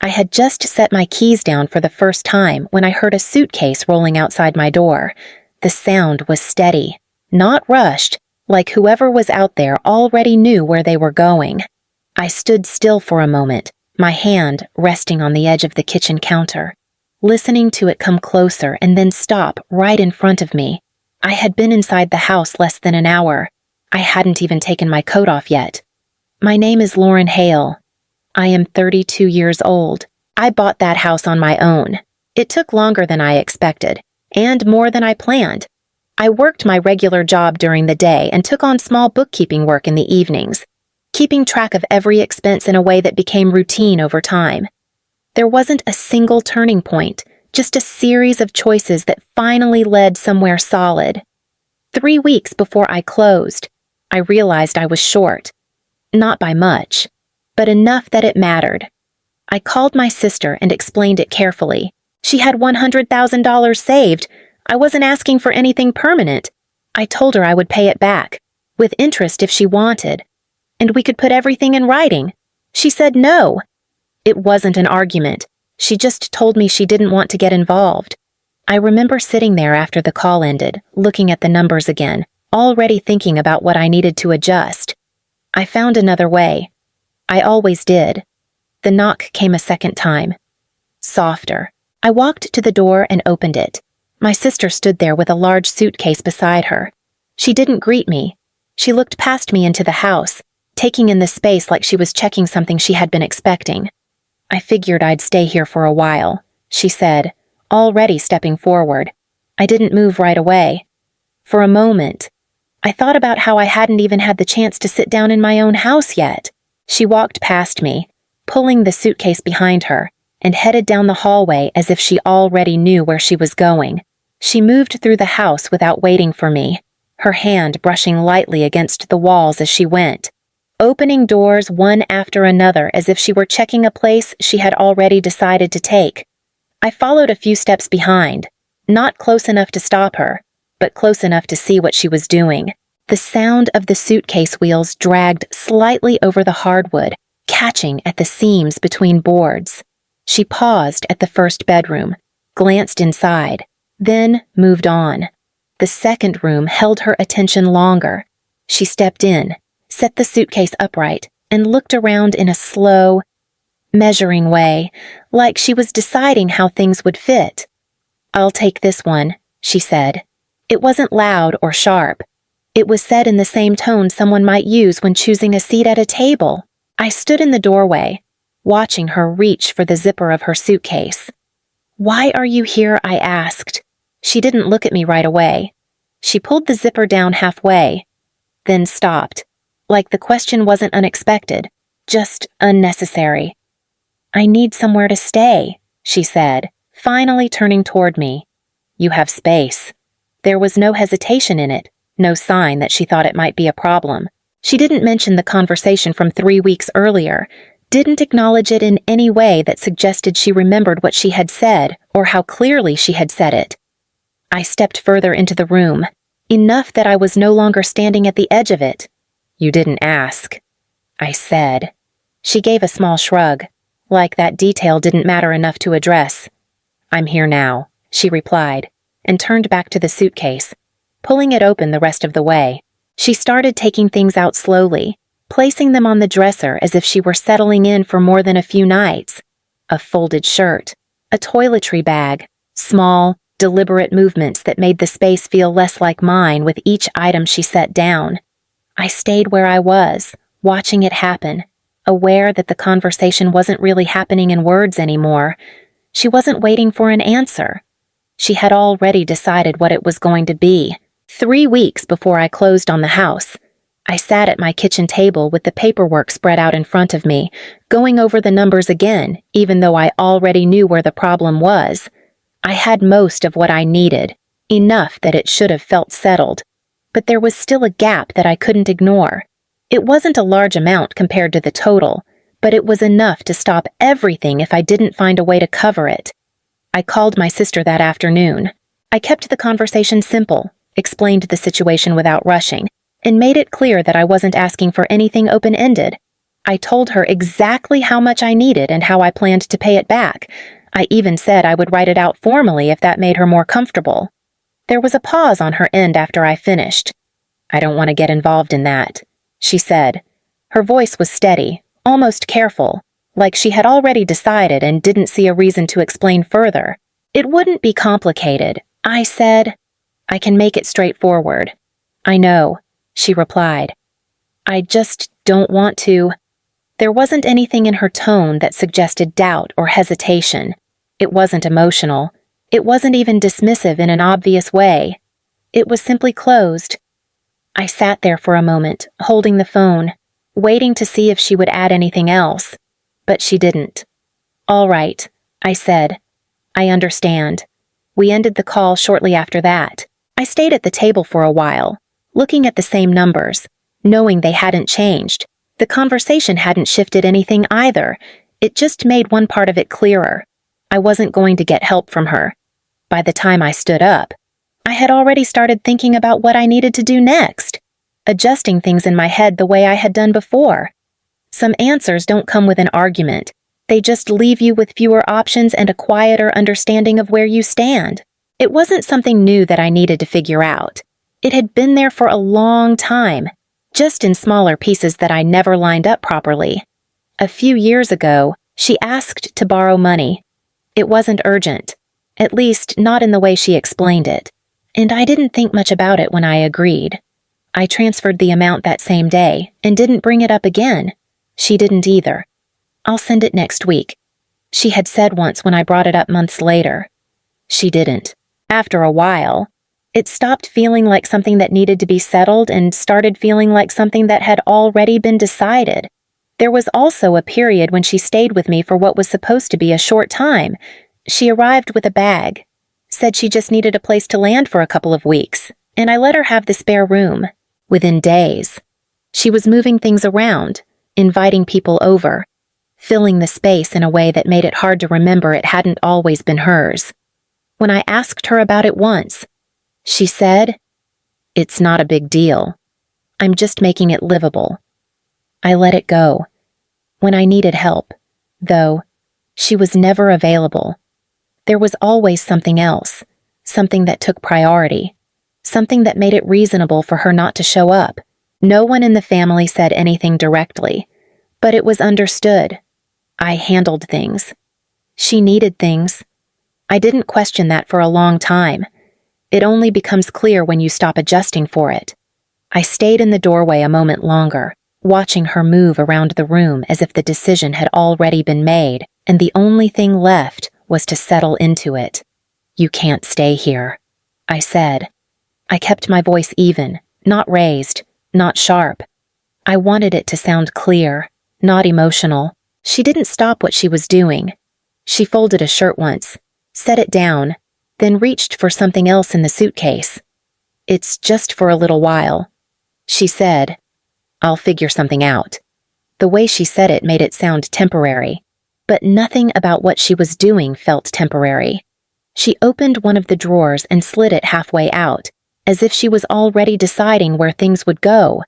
I had just set my keys down for the first time when I heard a suitcase rolling outside my door. The sound was steady, not rushed, like whoever was out there already knew where they were going. I stood still for a moment, my hand resting on the edge of the kitchen counter, listening to it come closer and then stop right in front of me. I had been inside the house less than an hour. I hadn't even taken my coat off yet. My name is Lauren Hale. I am 32 years old. I bought that house on my own. It took longer than I expected, and more than I planned. I worked my regular job during the day and took on small bookkeeping work in the evenings, keeping track of every expense in a way that became routine over time. There wasn't a single turning point, just a series of choices that finally led somewhere solid. 3 weeks before I closed, I realized I was short. Not by much, but enough that it mattered. I called my sister and explained it carefully. She had $100,000 saved. I wasn't asking for anything permanent. I told her I would pay it back, with interest if she wanted, and we could put everything in writing. She said no. It wasn't an argument. She just told me she didn't want to get involved. I remember sitting there after the call ended, looking at the numbers again, already thinking about what I needed to adjust. I found another way. I always did. The knock came a second time. Softer. I walked to the door and opened it. My sister stood there with a large suitcase beside her. She didn't greet me. She looked past me into the house, taking in the space like she was checking something she had been expecting. I figured I'd stay here for a while, she said, already stepping forward. I didn't move right away. For a moment, I thought about how I hadn't even had the chance to sit down in my own house yet. She walked past me, pulling the suitcase behind her, and headed down the hallway as if she already knew where she was going. She moved through the house without waiting for me, her hand brushing lightly against the walls as she went, opening doors one after another as if she were checking a place she had already decided to take. I followed a few steps behind, not close enough to stop her, but close enough to see what she was doing. The sound of the suitcase wheels dragged slightly over the hardwood, catching at the seams between boards. She paused at the first bedroom, glanced inside, then moved on. The second room held her attention longer. She stepped in, set the suitcase upright, and looked around in a slow, measuring way, like she was deciding how things would fit. "I'll take this one," she said. It wasn't loud or sharp. It was said in the same tone someone might use when choosing a seat at a table. I stood in the doorway, watching her reach for the zipper of her suitcase. "Why are you here?" I asked. She didn't look at me right away. She pulled the zipper down halfway, then stopped, like the question wasn't unexpected, just unnecessary. "I need somewhere to stay," she said, finally turning toward me. "You have space." There was no hesitation in it, no sign that she thought it might be a problem. She didn't mention the conversation from 3 weeks earlier, didn't acknowledge it in any way that suggested she remembered what she had said or how clearly she had said it. I stepped further into the room, enough that I was no longer standing at the edge of it. "You didn't ask," I said. She gave a small shrug, like that detail didn't matter enough to address. "I'm here now," she replied, and turned back to the suitcase, pulling it open the rest of the way. She started taking things out slowly, placing them on the dresser as if she were settling in for more than a few nights. A folded shirt, a toiletry bag, small, deliberate movements that made the space feel less like mine with each item she set down. I stayed where I was, watching it happen, aware that the conversation wasn't really happening in words anymore. She wasn't waiting for an answer. She had already decided what it was going to be. 3 weeks before I closed on the house, I sat at my kitchen table with the paperwork spread out in front of me, going over the numbers again, even though I already knew where the problem was. I had most of what I needed, enough that it should have felt settled, but there was still a gap that I couldn't ignore. It wasn't a large amount compared to the total, but it was enough to stop everything if I didn't find a way to cover it. I called my sister that afternoon. I kept the conversation simple, explained the situation without rushing, and made it clear that I wasn't asking for anything open-ended. I told her exactly how much I needed and how I planned to pay it back. I even said I would write it out formally if that made her more comfortable. There was a pause on her end after I finished. "I don't want to get involved in that," she said. Her voice was steady, almost careful, like she had already decided and didn't see a reason to explain further. "It wouldn't be complicated," I said. "I can make it straightforward." "I know," she replied. "I just don't want to." There wasn't anything in her tone that suggested doubt or hesitation. It wasn't emotional. It wasn't even dismissive in an obvious way. It was simply closed. I sat there for a moment, holding the phone, waiting to see if she would add anything else. But she didn't. "All right," I said. "I understand." We ended the call shortly after that. I stayed at the table for a while, looking at the same numbers, knowing they hadn't changed. The conversation hadn't shifted anything either. It just made one part of it clearer. I wasn't going to get help from her. By the time I stood up, I had already started thinking about what I needed to do next, adjusting things in my head the way I had done before. Some answers don't come with an argument. They just leave you with fewer options and a quieter understanding of where you stand. It wasn't something new that I needed to figure out. It had been there for a long time, just in smaller pieces that I never lined up properly. A few years ago, she asked to borrow money. It wasn't urgent, at least not in the way she explained it, and I didn't think much about it when I agreed. I transferred the amount that same day and didn't bring it up again. She didn't either. "I'll send it next week," she had said once when I brought it up months later. She didn't. After a while, it stopped feeling like something that needed to be settled and started feeling like something that had already been decided. There was also a period when she stayed with me for what was supposed to be a short time. She arrived with a bag, said she just needed a place to land for a couple of weeks, and I let her have the spare room. Within days, she was moving things around, inviting people over, filling the space in a way that made it hard to remember it hadn't always been hers. When I asked her about it once, she said, "It's not a big deal. I'm just making it livable." I let it go. When I needed help, though, she was never available. There was always something else, something that took priority, something that made it reasonable for her not to show up. No one in the family said anything directly, but it was understood. I handled things. She needed things. I didn't question that for a long time. It only becomes clear when you stop adjusting for it. I stayed in the doorway a moment longer, watching her move around the room as if the decision had already been made, and the only thing left was to settle into it. "You can't stay here," I said. I kept my voice even, not raised, not sharp. I wanted it to sound clear, not emotional. She didn't stop what she was doing. She folded a shirt once, set it down, then reached for something else in the suitcase. "It's just for a little while," she said. "I'll figure something out." The way she said it made it sound temporary, but nothing about what she was doing felt temporary. She opened one of the drawers and slid it halfway out, as if she was already deciding where things would go.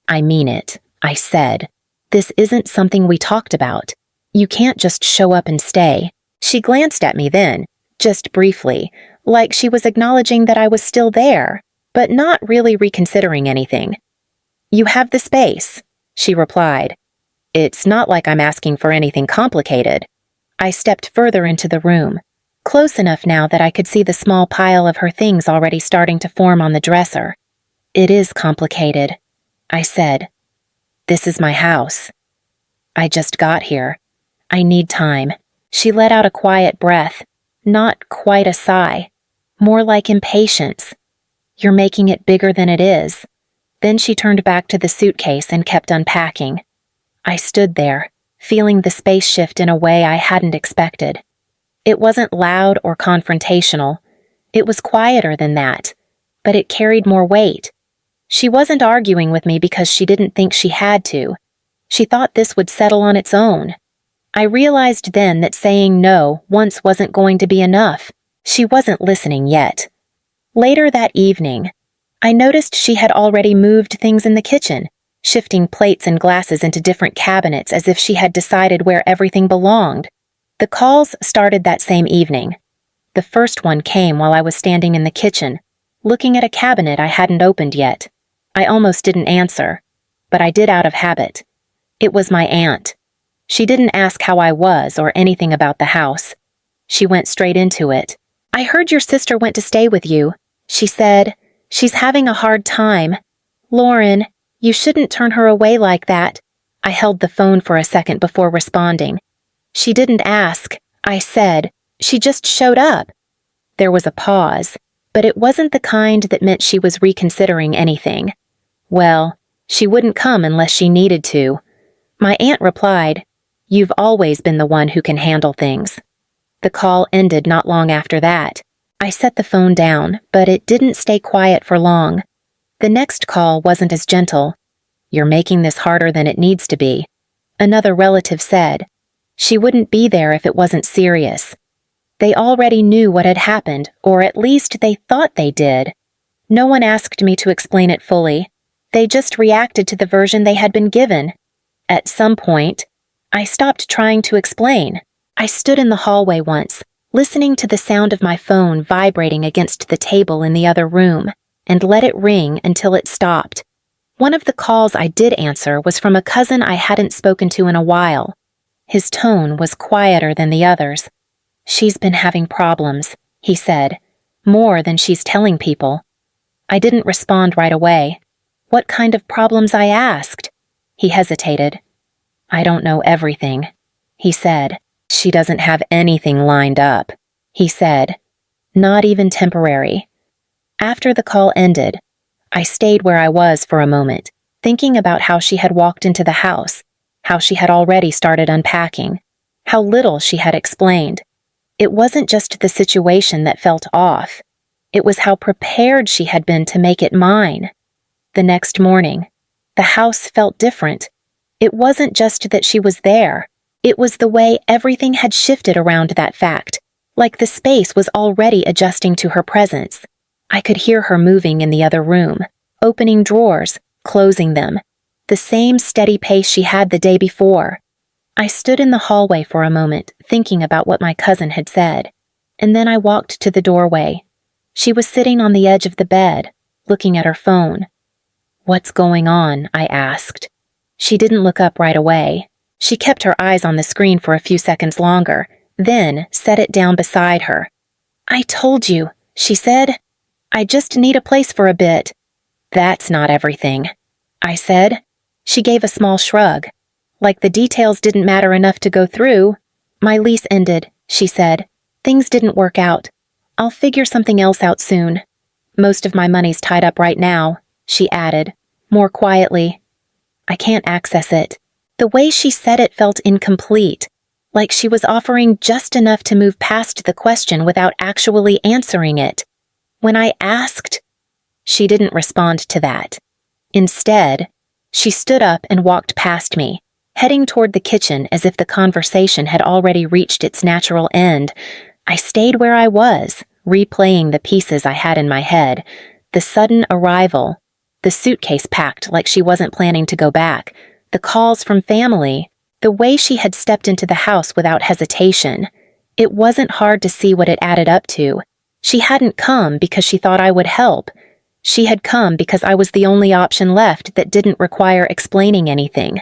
"I mean it," I said. "This isn't something we talked about. You can't just show up and stay." She glanced at me then, just briefly, like she was acknowledging that I was still there, but not really reconsidering anything. "You have the space," she replied. "It's not like I'm asking for anything complicated." I stepped further into the room, close enough now that I could see the small pile of her things already starting to form on the dresser. "It is complicated," I said. "This is my house. I just got here. I need time." She let out a quiet breath, not quite a sigh, more like impatience. "You're making it bigger than it is." Then she turned back to the suitcase and kept unpacking. I stood there, feeling the space shift in a way I hadn't expected. It wasn't loud or confrontational. It was quieter than that, but it carried more weight. She wasn't arguing with me because she didn't think she had to. She thought this would settle on its own. I realized then that saying no once wasn't going to be enough. She wasn't listening yet. Later that evening, I noticed she had already moved things in the kitchen, shifting plates and glasses into different cabinets as if she had decided where everything belonged. The calls started that same evening. The first one came while I was standing in the kitchen, looking at a cabinet I hadn't opened yet. I almost didn't answer, but I did out of habit. It was my aunt. She didn't ask how I was or anything about the house. She went straight into it. "I heard your sister went to stay with you," she said. "She's having a hard time. Lauren, you shouldn't turn her away like that." I held the phone for a second before responding. "She didn't ask," I said. "She just showed up." There was a pause, but it wasn't the kind that meant she was reconsidering anything. Well, she wouldn't come unless she needed to. My aunt replied, "You've always been the one who can handle things." The call ended not long after that. I set the phone down, but it didn't stay quiet for long. The next call wasn't as gentle. "You're making this harder than it needs to be," another relative said. She wouldn't be there if it wasn't serious. They already knew what had happened, or at least they thought they did. No one asked me to explain it fully. They just reacted to the version they had been given. At some point, I stopped trying to explain. I stood in the hallway once, listening to the sound of my phone vibrating against the table in the other room, and let it ring until it stopped. One of the calls I did answer was from a cousin I hadn't spoken to in a while. His tone was quieter than the others. "She's been having problems," he said, "more than she's telling people." I didn't respond right away. "What kind of problems?" I asked. He hesitated. "I don't know everything," he said. "She doesn't have anything lined up," he said. "Not even temporary." After the call ended, I stayed where I was for a moment, thinking about how she had walked into the house, how she had already started unpacking, how little she had explained. It wasn't just the situation that felt off. It was how prepared she had been to make it mine. The next morning, the house felt different. It wasn't just that she was there. It was the way everything had shifted around that fact, like the space was already adjusting to her presence. I could hear her moving in the other room, opening drawers, closing them, the same steady pace she had the day before. I stood in the hallway for a moment, thinking about what my cousin had said, and then I walked to the doorway. She was sitting on the edge of the bed, looking at her phone. "What's going on?" I asked. She didn't look up right away. She kept her eyes on the screen for a few seconds longer, then set it down beside her. "I told you," she said. "I just need a place for a bit." "That's not everything," I said. She gave a small shrug. Like the details didn't matter enough to go through. "My lease ended," she said. "Things didn't work out. I'll figure something else out soon. Most of my money's tied up right now," she added, more quietly. "I can't access it." The way she said it felt incomplete, like she was offering just enough to move past the question without actually answering it. When I asked, she didn't respond to that. Instead, she stood up and walked past me, heading toward the kitchen as if the conversation had already reached its natural end. I stayed where I was, replaying the pieces I had in my head, the sudden arrival, the suitcase packed like she wasn't planning to go back, the calls from family, the way she had stepped into the house without hesitation. It wasn't hard to see what it added up to. She hadn't come because she thought I would help. She had come because I was the only option left that didn't require explaining anything.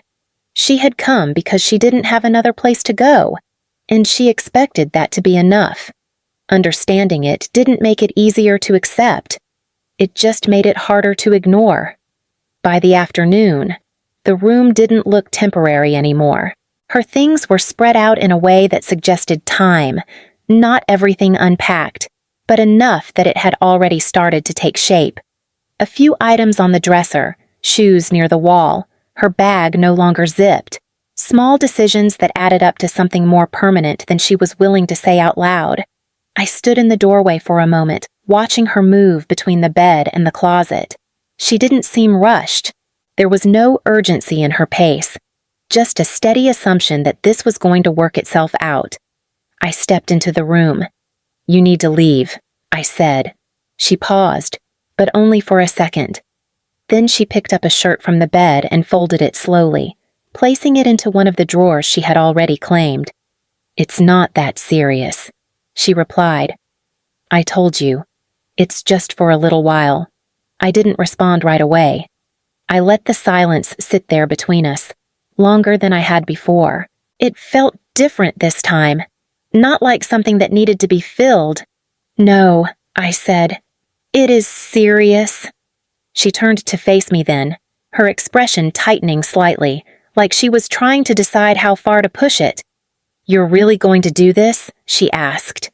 She had come because she didn't have another place to go, and she expected that to be enough. Understanding it didn't make it easier to accept. It just made it harder to ignore. By the afternoon, the room didn't look temporary anymore. Her things were spread out in a way that suggested time, not everything unpacked, but enough that it had already started to take shape. A few items on the dresser, shoes near the wall, her bag no longer zipped. Small decisions that added up to something more permanent than she was willing to say out loud. I stood in the doorway for a moment, watching her move between the bed and the closet. She didn't seem rushed. There was no urgency in her pace, just a steady assumption that this was going to work itself out. I stepped into the room. "You need to leave," I said. She paused, but only for a second. Then she picked up a shirt from the bed and folded it slowly, placing it into one of the drawers she had already claimed. "It's not that serious," she replied. "I told you. It's just for a little while." I didn't respond right away. I let the silence sit there between us, longer than I had before. It felt different this time, not like something that needed to be filled. "No," I said. "It is serious." She turned to face me then, her expression tightening slightly, like she was trying to decide how far to push it. "You're really going to do this?" she asked.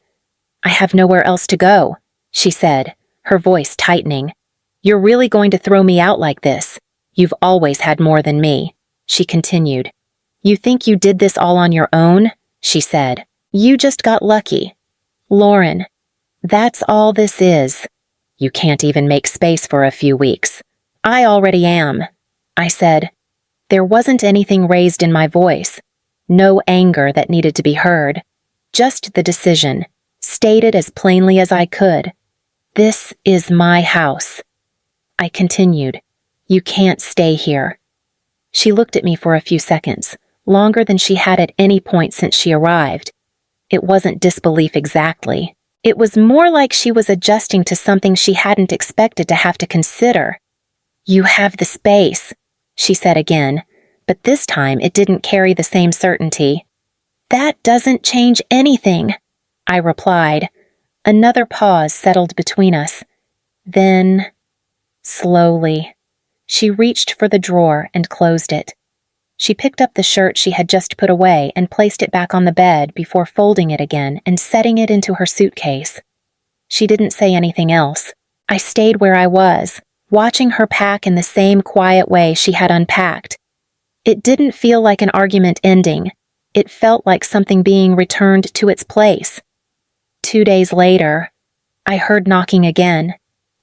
"I have nowhere else to go," she said, her voice tightening. "You're really going to throw me out like this? You've always had more than me," she continued. "You think you did this all on your own?" she said. "You just got lucky. Lauren, that's all this is. You can't even make space for a few weeks. I already am," I said. There wasn't anything raised in my voice, no anger that needed to be heard, just the decision, stated as plainly as I could. "This is my house." I continued, "You can't stay here." She looked at me for a few seconds, longer than she had at any point since she arrived. It wasn't disbelief exactly. It was more like she was adjusting to something she hadn't expected to have to consider. "You have the space," she said again, but this time it didn't carry the same certainty. "That doesn't change anything," I replied. Another pause settled between us. Then, slowly, she reached for the drawer and closed it. She picked up the shirt she had just put away and placed it back on the bed before folding it again and setting it into her suitcase. She didn't say anything else. I stayed where I was, watching her pack in the same quiet way she had unpacked. It didn't feel like an argument ending. It felt like something being returned to its place. 2 days later, I heard knocking again.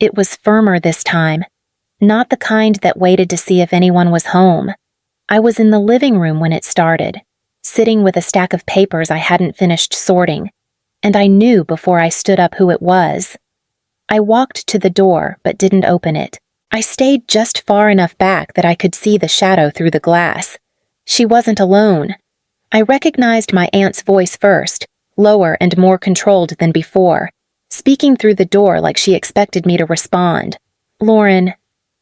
It was firmer this time, not the kind that waited to see if anyone was home. I was in the living room when it started, sitting with a stack of papers I hadn't finished sorting, and I knew before I stood up who it was. I walked to the door but didn't open it. I stayed just far enough back that I could see the shadow through the glass. She wasn't alone. I recognized my aunt's voice first, lower and more controlled than before, speaking through the door like she expected me to respond. "Lauren,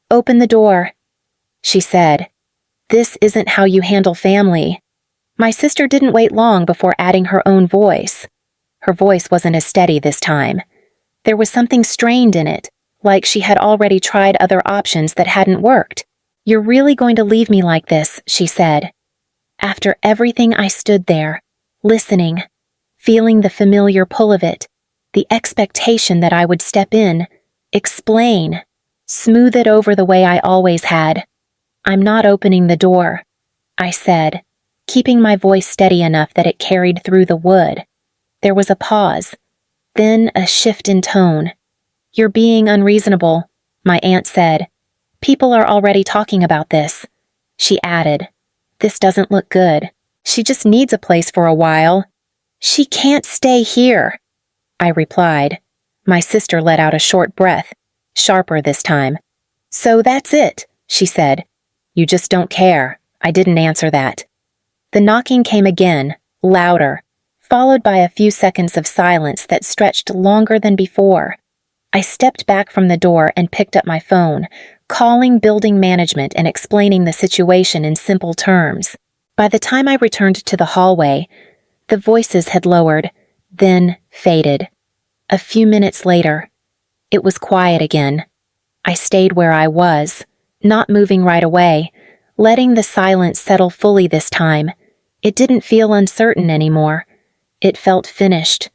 open the door," she said. "This isn't how you handle family." My sister didn't wait long before adding her own voice. Her voice wasn't as steady this time. There was something strained in it, like she had already tried other options that hadn't worked. "You're really going to leave me like this," she said. After everything, I stood there, listening, feeling the familiar pull of it, the expectation that I would step in, explain, smooth it over the way I always had. "I'm not opening the door," I said, keeping my voice steady enough that it carried through the wood. There was a pause, then a shift in tone. "You're being unreasonable," my aunt said. "People are already talking about this." She added, "This doesn't look good. She just needs a place for a while." "She can't stay here," I replied. My sister let out a short breath, sharper this time. "So that's it," she said. "You just don't care." I didn't answer that. The knocking came again, louder, followed by a few seconds of silence that stretched longer than before. I stepped back from the door and picked up my phone, calling building management and explaining the situation in simple terms. By the time I returned to the hallway, the voices had lowered, then faded. A few minutes later, it was quiet again. I stayed where I was, not moving right away, letting the silence settle fully this time. It didn't feel uncertain anymore. It felt finished.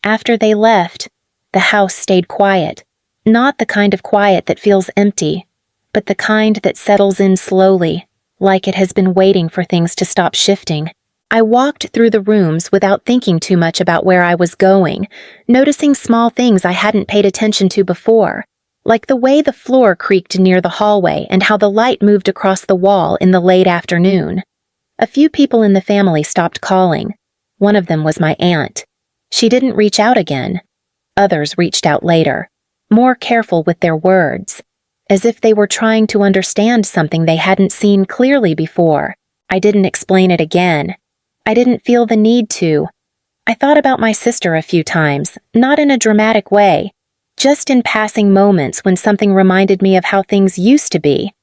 After they left, the house stayed quiet. Not the kind of quiet that feels empty, but the kind that settles in slowly, like it has been waiting for things to stop shifting. I walked through the rooms without thinking too much about where I was going, noticing small things I hadn't paid attention to before, like the way the floor creaked near the hallway and how the light moved across the wall in the late afternoon. A few people in the family stopped calling. One of them was my aunt. She didn't reach out again. Others reached out later, more careful with their words. as if they were trying to understand something they hadn't seen clearly before. I didn't explain it again. I didn't feel the need to. I thought about my sister a few times, not in a dramatic way, just in passing moments when something reminded me of how things used to be.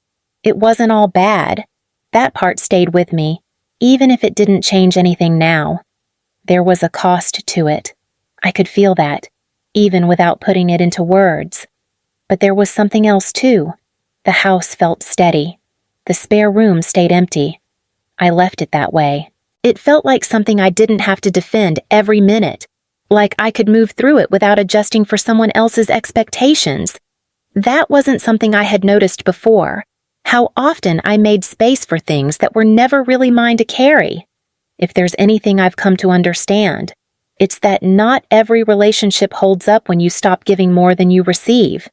It wasn't all bad. That part stayed with me, even if it didn't change anything now. There was a cost to it. I could feel that, even without putting it into words. But there was something else too. The house felt steady. The spare room stayed empty. I left it that way. It felt like something I didn't have to defend every minute, like I could move through it without adjusting for someone else's expectations. That wasn't something I had noticed before, how often I made space for things that were never really mine to carry. If there's anything I've come to understand, it's that not every relationship holds up when you stop giving more than you receive.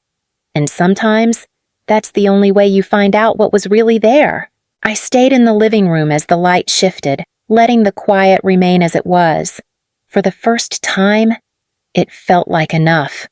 And sometimes, that's the only way you find out what was really there. I stayed in the living room as the light shifted, letting the quiet remain as it was. For the first time, it felt like enough.